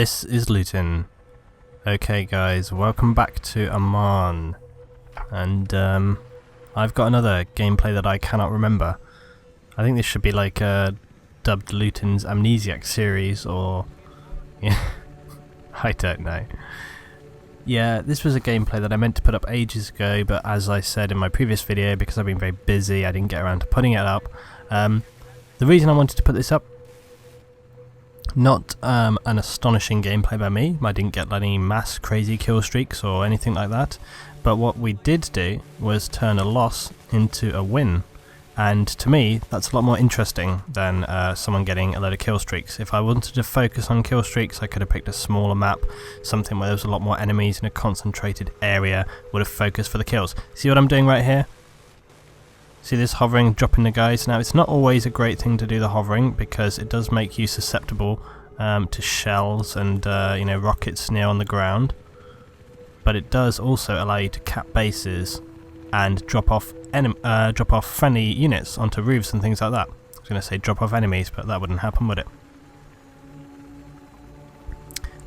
This is Luton. Okay guys, welcome back to Oman. And I've got another gameplay that I cannot remember. I think this should be like dubbed Luton's Amnesiac series, or yeah, I don't know. Yeah, this was a gameplay that I meant to put up ages ago, but as I said in my previous video, because I've been very busy, I didn't get around to putting it up. The reason I wanted to put this up, not an astonishing gameplay by me, I didn't get any mass crazy kill streaks or anything like that, but what we did do was turn a loss into a win, and to me that's a lot more interesting than someone getting a load of kill streaks. If I wanted to focus on kill streaks, I could have picked a smaller map, something where there was a lot more enemies in a concentrated area, would have focused for the kills. See what I'm doing right here? See this hovering, dropping the guys? Now it's not always a great thing to do the hovering, because it does make you susceptible to shells and you know, rockets near on the ground, but it does also allow you to cap bases and drop off friendly units onto roofs and things like that. I was going to say drop off enemies, but that wouldn't happen, would it?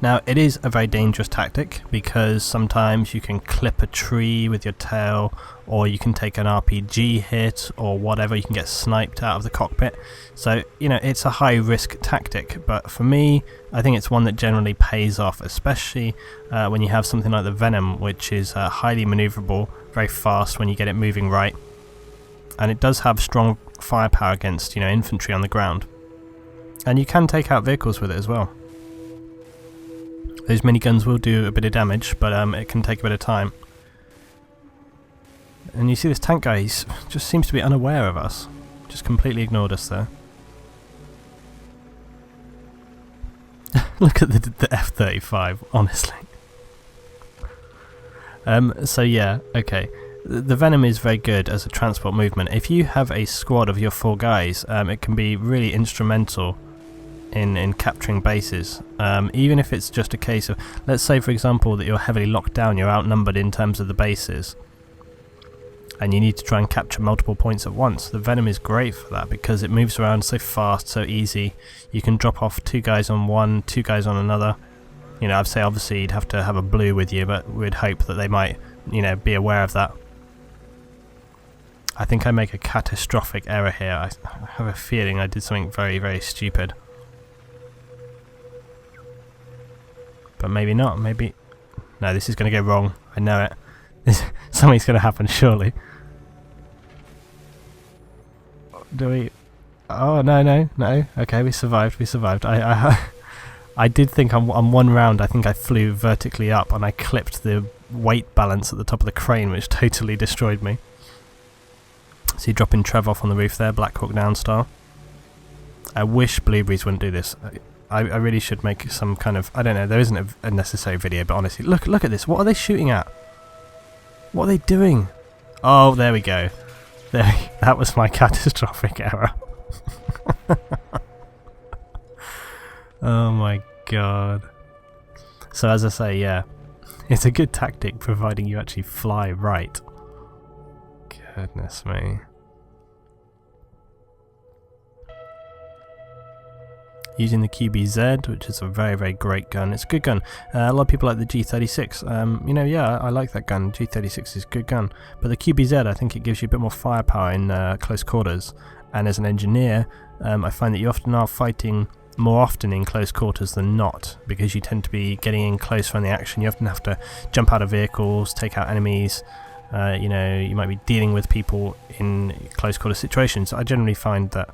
Now it is a very dangerous tactic, because sometimes you can clip a tree with your tail, or you can take an RPG hit or whatever, you can get sniped out of the cockpit. So, you know, it's a high risk tactic, but for me, I think it's one that generally pays off, especially when you have something like the Venom, which is highly maneuverable, very fast when you get it moving right, and it does have strong firepower against, you know, infantry on the ground, and you can take out vehicles with it as well. Those miniguns will do a bit of damage, but it can take a bit of time. And you see this tank guy, he just seems to be unaware of us. Just completely ignored us there. Look at the F-35, honestly. So yeah, okay. The Venom is very good as a transport movement. If you have a squad of your 4 guys, it can be really instrumental in capturing bases, even if it's just a case of, let's say for example that you're heavily locked down, you're outnumbered in terms of the bases, and you need to try and capture multiple points at once. The Venom is great for that, because it moves around so fast, so easy. You can drop off 2 guys on one, 2 guys on another. You know, I'd say obviously you'd have to have a blue with you, but we'd hope that they might, you know, be aware of that. I think I make a catastrophic error here. I have a feeling I did something very, very stupid. But maybe not, maybe... No, this is going to go wrong. I know it. Something's going to happen, surely. Do we... Oh, no. Okay, we survived. I did think on one round, I think I flew vertically up and I clipped the weight balance at the top of the crane, which totally destroyed me. So you dropping Trev off on the roof there, Black Hawk Down style. I wish Blueberries wouldn't do this. I really should make some kind of... I don't know, there isn't a necessary video, but honestly, look at this. What are they shooting at? What are they doing? Oh, there we go. That was my catastrophic error. Oh my god. So as I say, yeah, it's a good tactic providing you actually fly right. Goodness me. Using the QBZ, which is a very, very great gun. It's a good gun. A lot of people like the G36. You know, yeah, I like that gun. G36 is a good gun. But the QBZ, I think it gives you a bit more firepower in close quarters. And as an engineer, I find that you often are fighting more often in close quarters than not, because you tend to be getting in close from the action. You often have to jump out of vehicles, take out enemies. You know, you might be dealing with people in close quarter situations. I generally find that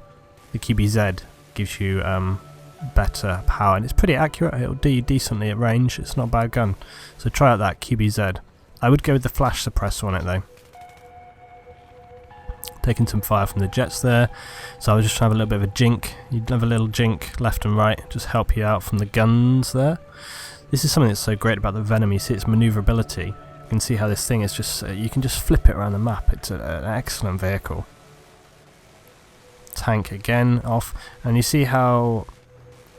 the QBZ gives you better power, and it's pretty accurate. It'll do you decently at range. It's not a bad gun, so try out that QBZ. I would go with the flash suppressor on it though. Taking some fire from the jets there, so I was just trying to have a little bit of a jink. You'd have a little jink left and right, just help you out from the guns there. This is something that's so great about the Venom. You see its maneuverability. You can see how this thing is just, you can just flip it around the map. It's an excellent vehicle. Tank again off, and you see how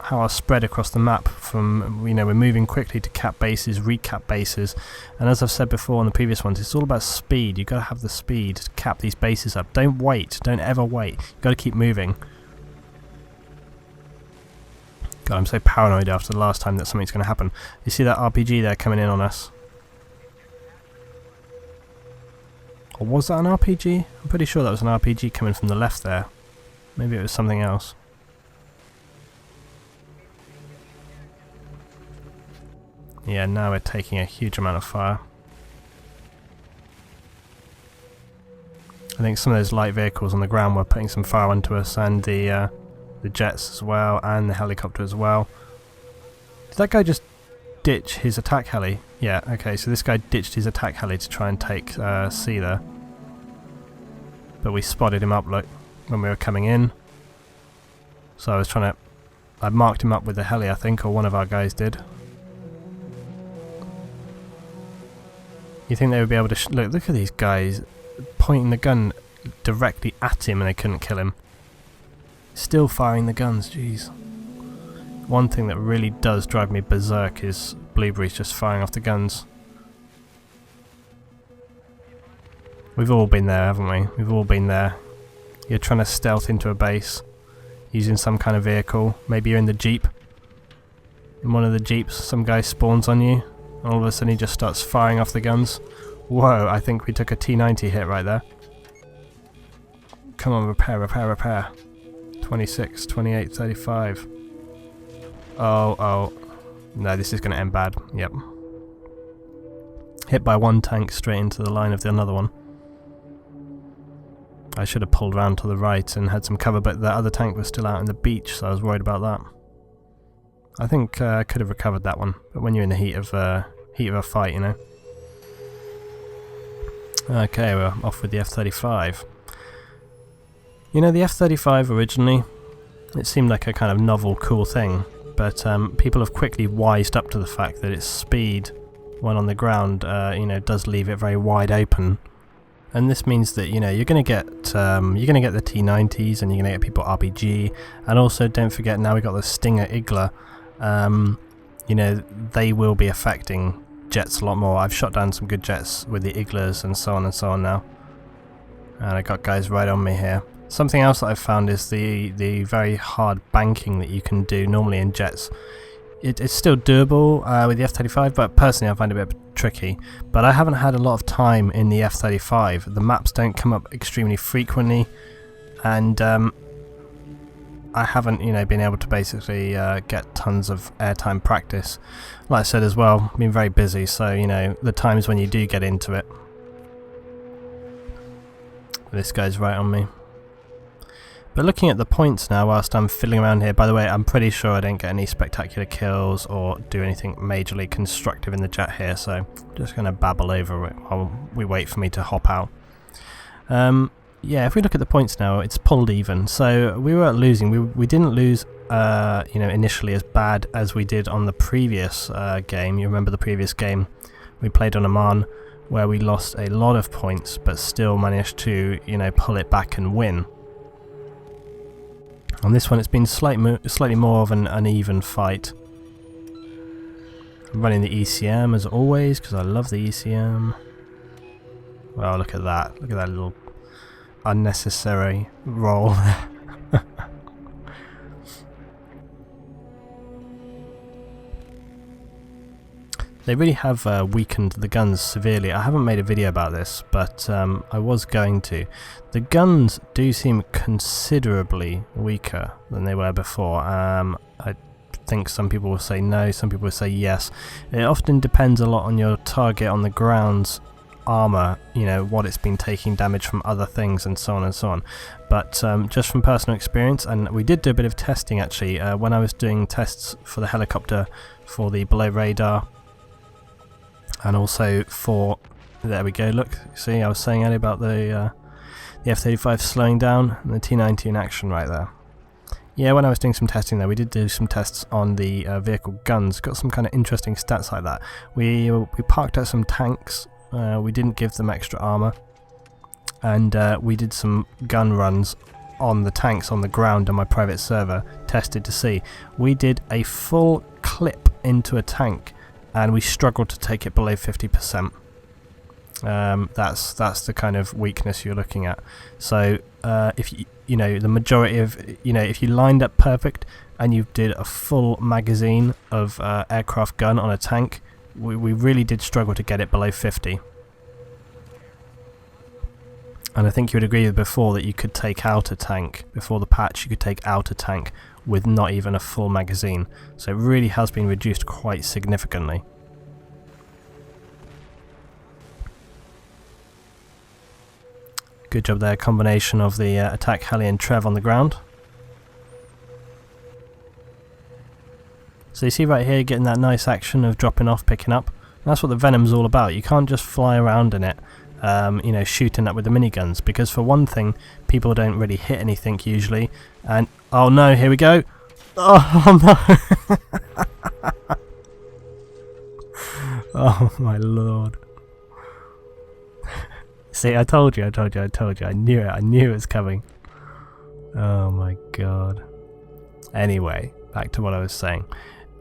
I spread across the map from, you know, we're moving quickly to cap bases, recap bases, and as I've said before on the previous ones, it's all about speed. You've got to have the speed to cap these bases up. Don't wait, don't ever wait. You've got to keep moving. God, I'm so paranoid after the last time that something's going to happen. You see that RPG there coming in on us? Or was that an RPG? I'm pretty sure that was an RPG coming from the left there. Maybe it was something else. Yeah, now we're taking a huge amount of fire. I think some of those light vehicles on the ground were putting some fire onto us, and the jets as well, and the helicopter as well. Did that guy just ditch his attack heli? Yeah, okay, so this guy ditched his attack heli to try and take C there. But we spotted him up, look, when we were coming in. So I was trying to... I marked him up with the heli, I think, or one of our guys did. You think they would be able to... Look at these guys pointing the gun directly at him and they couldn't kill him. Still firing the guns, jeez. One thing that really does drive me berserk is Blueberries just firing off the guns. We've all been there, haven't we? We've all been there. You're trying to stealth into a base using some kind of vehicle. Maybe you're in the Jeep. In one of the Jeeps, some guy spawns on you. All of a sudden he just starts firing off the guns. Whoa, I think we took a T90 hit right there. Come on, repair, repair, repair. 26, 28, 35. Oh. No, this is going to end bad. Yep. Hit by one tank straight into the line of the another one. I should have pulled round to the right and had some cover, but the other tank was still out in the beach, so I was worried about that. I think I could have recovered that one, but when you're in the heat of a fight, you know. Okay, we're off with the F-35. You know, the F-35 originally, it seemed like a kind of novel, cool thing, but people have quickly wised up to the fact that its speed, when on the ground, you know, does leave it very wide open. And this means that, you know, you're going to get the T90s, and you're going to get people RPG, and also don't forget, now we've got the Stinger Igla. You know, they will be affecting jets a lot more. I've shot down some good jets with the Iglas and so on now. And I got guys right on me here. Something else that I've found is the very hard banking that you can do normally in jets. It's still doable with the F-35, but personally I find it a bit tricky. But I haven't had a lot of time in the F-35. The maps don't come up extremely frequently, and I haven't, you know, been able to basically get tons of airtime practice. Like I said as well, been very busy, so, you know, the times when you do get into it. This guy's right on me. But looking at the points now whilst I'm fiddling around here, by the way, I'm pretty sure I didn't get any spectacular kills or do anything majorly constructive in the jet here, so I'm just going to babble over it while we wait for me to hop out. Yeah, if we look at the points now, it's pulled even, so we weren't losing. We didn't lose, you know, initially as bad as we did on the previous game. You remember the previous game we played on Oman, where we lost a lot of points, but still managed to, you know, pull it back and win. On this one, it's been slightly more of an uneven fight. I'm running the ECM as always, because I love the ECM. Well, look at that. Look at that little unnecessary roll. They really have weakened the guns severely. I haven't made a video about this, but I was going to. The guns do seem considerably weaker than they were before. I think some people will say no, some people will say yes. It often depends a lot on your target on the ground's armor, you know, what it's been taking damage from other things and so on and so on. But just from personal experience, and we did do a bit of testing actually, when I was doing tests for the helicopter for the below radar, and also for, there we go, look, see, I was saying earlier about the F-35 slowing down and the T-90 in action right there. Yeah, when I was doing some testing there, we did do some tests on the vehicle guns, got some kind of interesting stats like that. We parked out some tanks, we didn't give them extra armor, and we did some gun runs on the tanks on the ground on my private server, tested to see. We did a full clip into a tank, and we struggled to take it below 50%. That's the kind of weakness you're looking at. So if you know the majority of if you lined up perfect and you did a full magazine of aircraft gun on a tank, we really did struggle to get it below 50. And I think you would agree with before that you could take out a tank before the patch. You could take out a tank with not even a full magazine. So it really has been reduced quite significantly. Good job there, combination of the attack heli and Trev on the ground. So you see right here, getting that nice action of dropping off, picking up. And that's what the Venom's all about. You can't just fly around in it, shooting up with the miniguns, because for one thing, people don't really hit anything usually. And oh no, here we go. Oh no. Oh my lord. See, I told you. I knew it was coming. Oh my god. Anyway, back to what I was saying.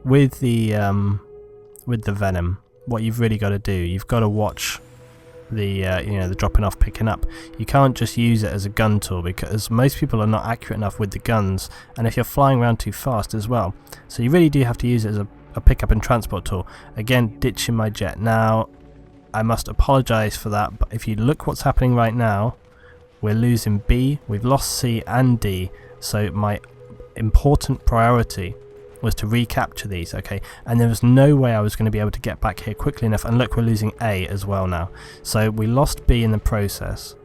With the Venom, what you've really got to do, you've got to watch the the dropping off, picking up. You can't just use it as a gun tool, because most people are not accurate enough with the guns, and if you're flying around too fast as well. So you really do have to use it as a pickup and transport tool. Again, ditching my jet. Now, I must apologise for that, but if you look what's happening right now, we're losing B, we've lost C and D, so my important priority was to recapture these, okay, and there was no way I was going to be able to get back here quickly enough, and look, we're losing A as well now. So we lost B in the process,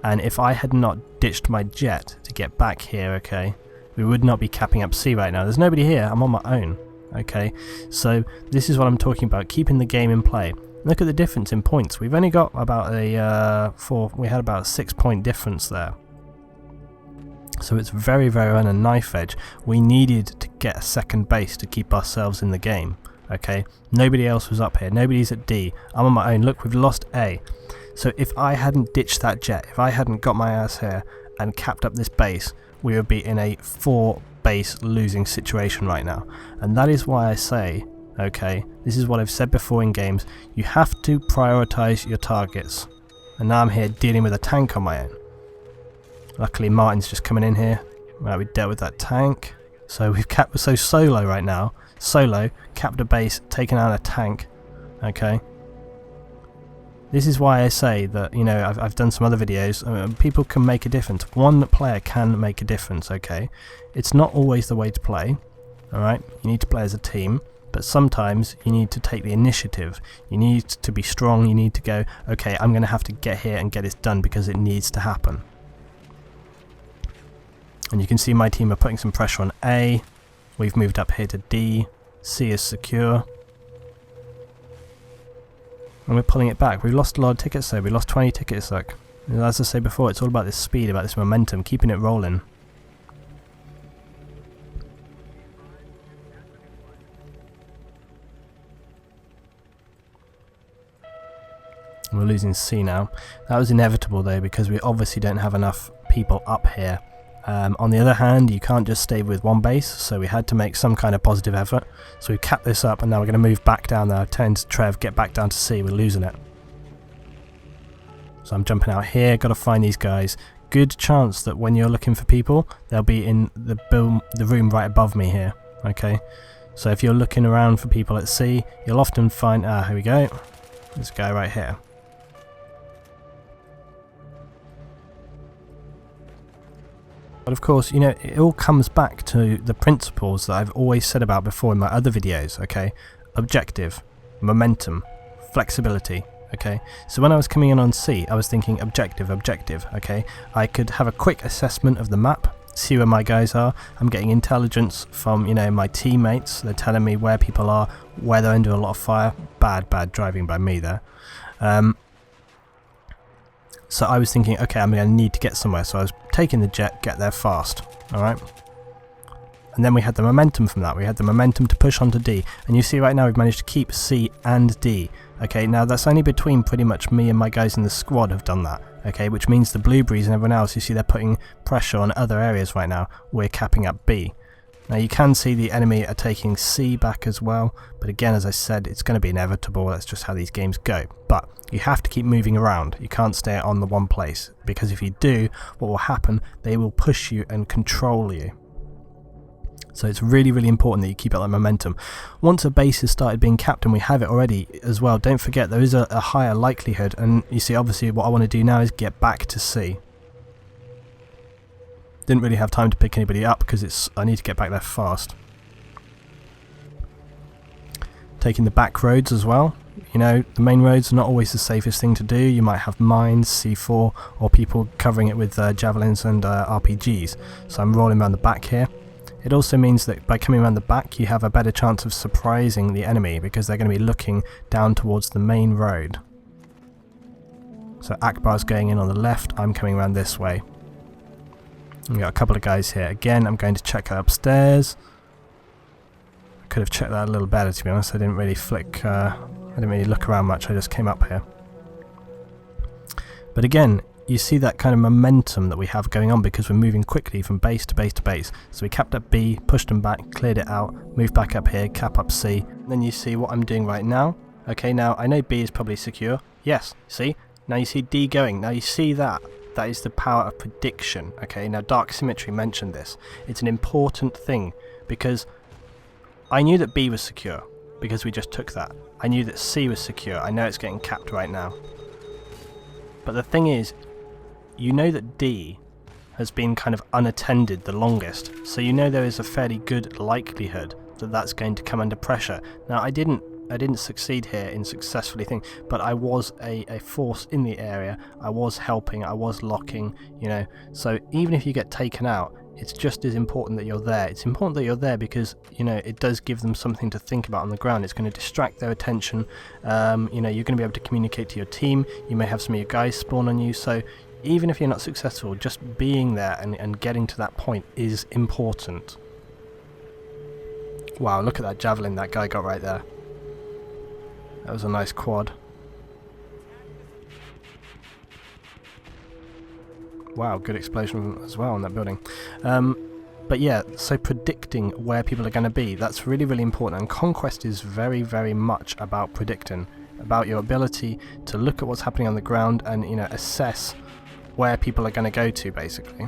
and if I had not ditched my jet to get back here, okay, we would not be capping up C right now. There's nobody here, I'm on my own, okay, so this is what I'm talking about, keeping the game in play. Look at the difference in points. We've only got about we had about a 6-point difference there. So it's very, very on a knife edge. We needed to get a second base to keep ourselves in the game. Okay, nobody else was up here. Nobody's at D. I'm on my own. Look, we've lost A. So if I hadn't ditched that jet, if I hadn't got my ass here and capped up this base, we would be in a 4-base losing situation right now. And that is why I say, okay, this is what I've said before in games, you have to prioritize your targets. And now I'm here dealing with a tank on my own. Luckily Martin's just coming in here. Right, we dealt with that tank. So we've capped, so solo right now. Solo, capped a base, taken out a tank. Okay. This is why I say that, I've done some other videos. People can make a difference. One player can make a difference, okay. It's not always the way to play. Alright, you need to play as a team. But sometimes you need to take the initiative. You need to be strong. You need to go, okay, I'm going to have to get here and get this done because it needs to happen. And you can see my team are putting some pressure on A. We've moved up here to D. C is secure. And we're pulling it back. We've lost a lot of tickets though. We lost 20 tickets, look. As I say before, it's all about this speed, about this momentum, keeping it rolling. We're losing C now. That was inevitable though, because we obviously don't have enough people up here. On the other hand, you can't just stay with one base, so we had to make some kind of positive effort. So we've capped this up, and now we're going to move back down there. Turn to Trev, get back down to C. We're losing it. So I'm jumping out here, got to find these guys. Good chance that when you're looking for people, they'll be in the room right above me here. Okay, so if you're looking around for people at C, you'll often find, here we go, this guy right here. But of course, it all comes back to the principles that I've always said about before in my other videos, okay? Objective, momentum, flexibility, okay? So when I was coming in on C, I was thinking objective, okay? I could have a quick assessment of the map, see where my guys are. I'm getting intelligence from, my teammates. They're telling me where people are, where they're under a lot of fire. Bad driving by me there. So I was thinking, okay, I'm going to need to get somewhere. So I was taking the jet, get there fast. Alright. And then we had the momentum from that. We had the momentum to push onto D. And you see right now we've managed to keep C and D. Okay, now that's only between pretty much me and my guys in the squad have done that. Okay, which means the Blueberries and everyone else, you see they're putting pressure on other areas right now. We're capping up B. Now you can see the enemy are taking C back as well, but again, as I said, it's going to be inevitable. That's just how these games go. But you have to keep moving around. You can't stay on the one place, because if you do, what will happen, they will push you and control you. So it's really, really important that you keep up that momentum. Once a base has started being capped, and we have it already as well, don't forget there is a higher likelihood, and you see obviously what I want to do now is get back to C. Didn't really have time to pick anybody up because I need to get back there fast. Taking the back roads as well. You know, the main roads are not always the safest thing to do. You might have mines, C4, or people covering it with javelins and RPGs. So I'm rolling around the back here. It also means that by coming around the back you have a better chance of surprising the enemy, because they're going to be looking down towards the main road. So Akbar's going in on the left, I'm coming around this way. We've got a couple of guys here. Again, I'm going to check upstairs. I could have checked that a little better, to be honest. I didn't really I didn't really look around much, I just came up here. But again, you see that kind of momentum that we have going on because we're moving quickly from base to base to base. So we capped up B, pushed them back, cleared it out, moved back up here, cap up C. And then you see what I'm doing right now. Okay, now I know B is probably secure. Yes, see? Now you see D going. Now you see that. That is the power of prediction. Okay, now Dark Symmetry mentioned this. It's an important thing because I knew that B was secure because we just took that. I knew that C was secure. I know it's getting capped right now. But the thing is, you know that D has been kind of unattended the longest, so you know there is a fairly good likelihood that that's going to come under pressure. Now I didn't succeed here in successfully but I was a force in the area. I was helping, I was locking, you know, so even if you get taken out, it's just as important that you're there. It's important that you're there because, you know, it does give them something to think about on the ground. It's going to distract their attention. You know, you're going to be able to communicate to your team. You may have some of your guys spawn on you, so even if you're not successful, just being there and getting to that point is important. Wow, look at that javelin that guy got right there. That was a nice quad. Wow, good explosion as well on that building. But yeah, so predicting where people are going to be, that's really, really important. And Conquest is very, very much about predicting, about your ability to look at what's happening on the ground and, you know, assess where people are going to go to, basically.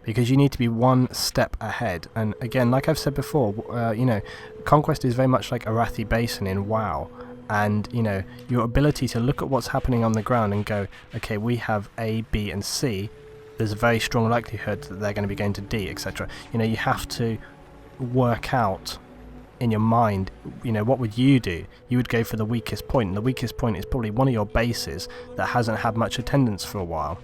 Because you need to be one step ahead. And again, like I've said before, you know, Conquest is very much like Arathi Basin in WoW. And, you know, your ability to look at what's happening on the ground and go, okay, we have A, B and C, there's a very strong likelihood that they're going to be going to D, etc. You know, you have to work out in your mind, you know, what would you do? You would go for the weakest point, and the weakest point is probably one of your bases that hasn't had much attendance for a while.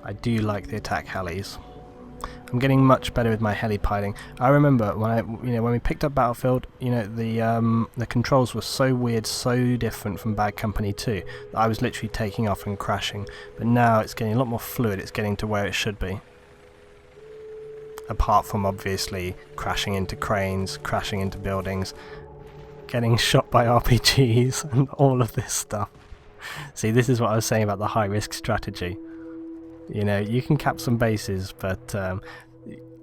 I do like the attack helis. I'm getting much better with my heli piloting. I remember when we picked up Battlefield, you know, the controls were so weird, so different from Bad Company 2 that I was literally taking off and crashing. But now it's getting a lot more fluid. It's getting to where it should be. Apart from obviously crashing into cranes, crashing into buildings, getting shot by RPGs, and all of this stuff. See, this is what I was saying about the high risk strategy. You know, you can cap some bases, but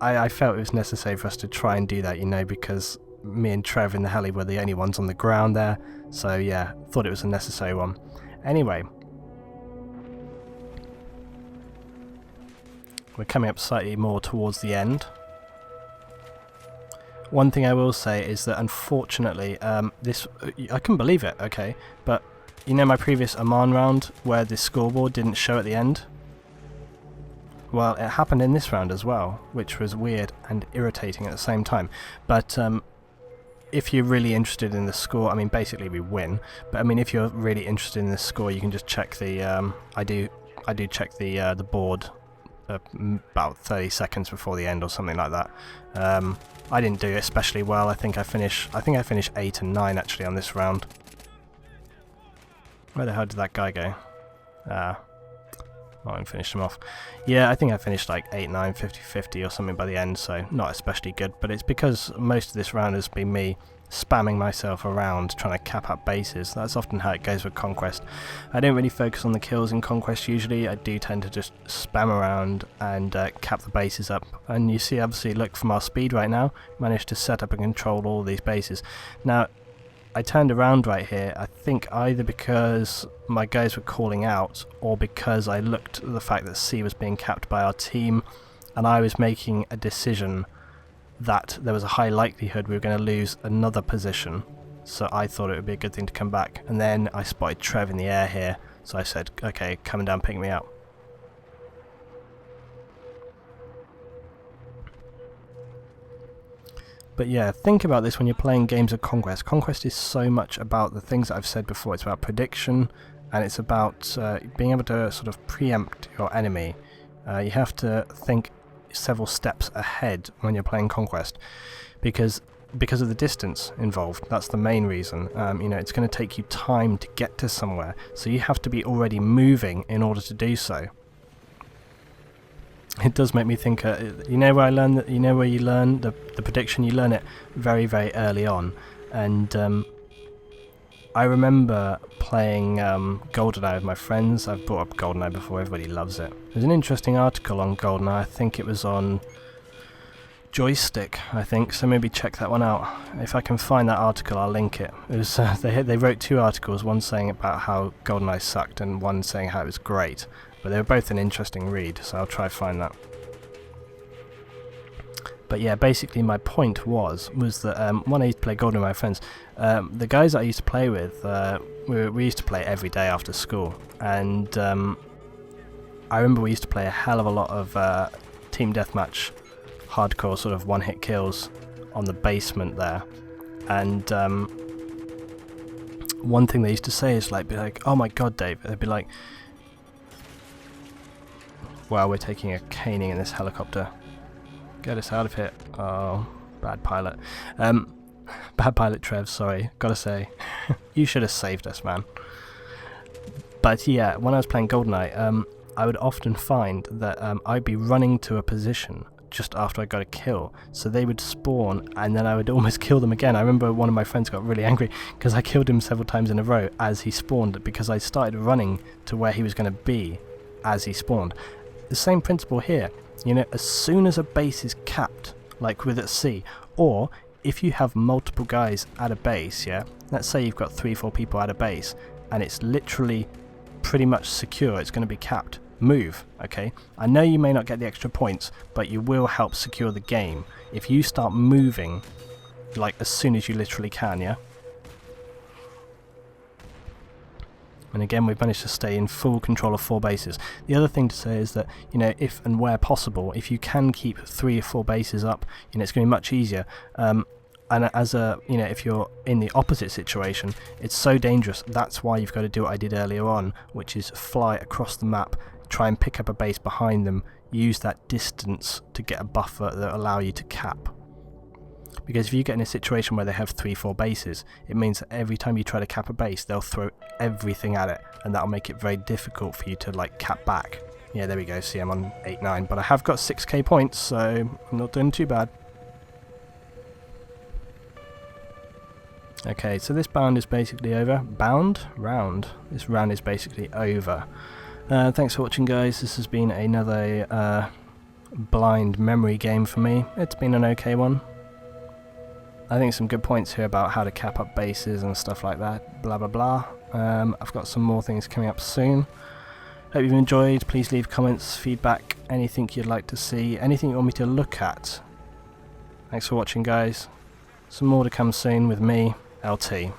I felt it was necessary for us to try and do that, you know, because me and Trev in the heli were the only ones on the ground there. So yeah, thought it was a necessary one. Anyway, we're coming up slightly more towards the end. One thing I will say is that unfortunately, this, I couldn't believe it, okay, but you know my previous Oman round where the scoreboard didn't show at the end? Well, it happened in this round as well, which was weird and irritating at the same time. But if you're really interested in the score, I mean, basically we win. But I mean, if you're really interested in the score, you can just check the. I do check the board about 30 seconds before the end or something like that. I didn't do especially well. I think I finished 8 and 9 actually on this round. Where the hell did that guy go? I finished him off. Yeah, I think I finished like 8, 9, 50, 50 or something by the end, so not especially good, but it's because most of this round has been me spamming myself around trying to cap up bases. That's often how it goes with Conquest. I don't really focus on the kills in Conquest usually. I do tend to just spam around and cap the bases up. And you see, obviously, look, from our speed right now, managed to set up and control all these bases. Now, I turned around right here, I think either because my guys were calling out or because I looked at the fact that C was being capped by our team and I was making a decision that there was a high likelihood we were going to lose another position, so I thought it would be a good thing to come back. And then I spotted Trev in the air here, so I said, okay, coming down, pick me up. But yeah, think about this when you're playing games of Conquest. Conquest is so much about the things that I've said before. It's about prediction, and it's about being able to sort of preempt your enemy. You have to think several steps ahead when you're playing Conquest, because of the distance involved. That's the main reason. You know, it's going to take you time to get to somewhere, so you have to be already moving in order to do so. It does make me think, you know where I learned that, you know where you learn the prediction, you learn it very, very early on. And I remember playing GoldenEye with my friends. I've brought up GoldenEye before, everybody loves it. There's an interesting article on GoldenEye, I think it was on Joystick, I think, so maybe check that one out. If I can find that article, I'll link it. It was, they wrote two articles, one saying about how GoldenEye sucked and one saying how it was great. But they were both an interesting read, so I'll try to find that. But yeah, basically my point was that when I used to play GoldenEye with my friends, the guys that I used to play with, we used to play every day after school. And I remember we used to play a hell of a lot of team deathmatch, hardcore sort of one-hit kills on the basement there. And one thing they used to say is be like, oh my god, Dave, they'd be like, wow, we're taking a caning in this helicopter. Get us out of here. Oh, bad pilot. Bad pilot, Trev, sorry. Gotta say. You should have saved us, man. But yeah, when I was playing GoldenEye, I would often find that I'd be running to a position just after I got a kill. So they would spawn, and then I would almost kill them again. I remember one of my friends got really angry because I killed him several times in a row as he spawned, because I started running to where he was going to be as he spawned. The same principle here, you know, as soon as a base is capped, like with at C, or if you have multiple guys at a base, yeah, let's say you've got 3-4 people at a base, and it's literally pretty much secure, it's going to be capped, move, okay? I know you may not get the extra points, but you will help secure the game if you start moving, like as soon as you literally can, yeah? And again, we've managed to stay in full control of 4 bases. The other thing to say is that, you know, if and where possible, if you can keep 3 or 4 bases up, you know, it's going to be much easier. And as a, you know, if you're in the opposite situation, it's so dangerous. That's why you've got to do what I did earlier on, which is fly across the map, try and pick up a base behind them, use that distance to get a buffer that allow you to cap. Because if you get in a situation where they have 3-4 bases, it means that every time you try to cap a base, they'll throw everything at it, and that'll make it very difficult for you to like cap back. Yeah, there we go. See, I'm on 8-9, but I have got 6k points, so I'm not doing too bad. Okay, so this bound is basically over. Round. This round is basically over. Thanks for watching, guys. This has been another blind memory game for me. It's been an okay one. I think some good points here about how to cap up bases and stuff like that, blah blah blah. I've got some more things coming up soon. Hope you've enjoyed. Please leave comments, feedback, anything you'd like to see, anything you want me to look at. Thanks for watching, guys. Some more to come soon with me, LT.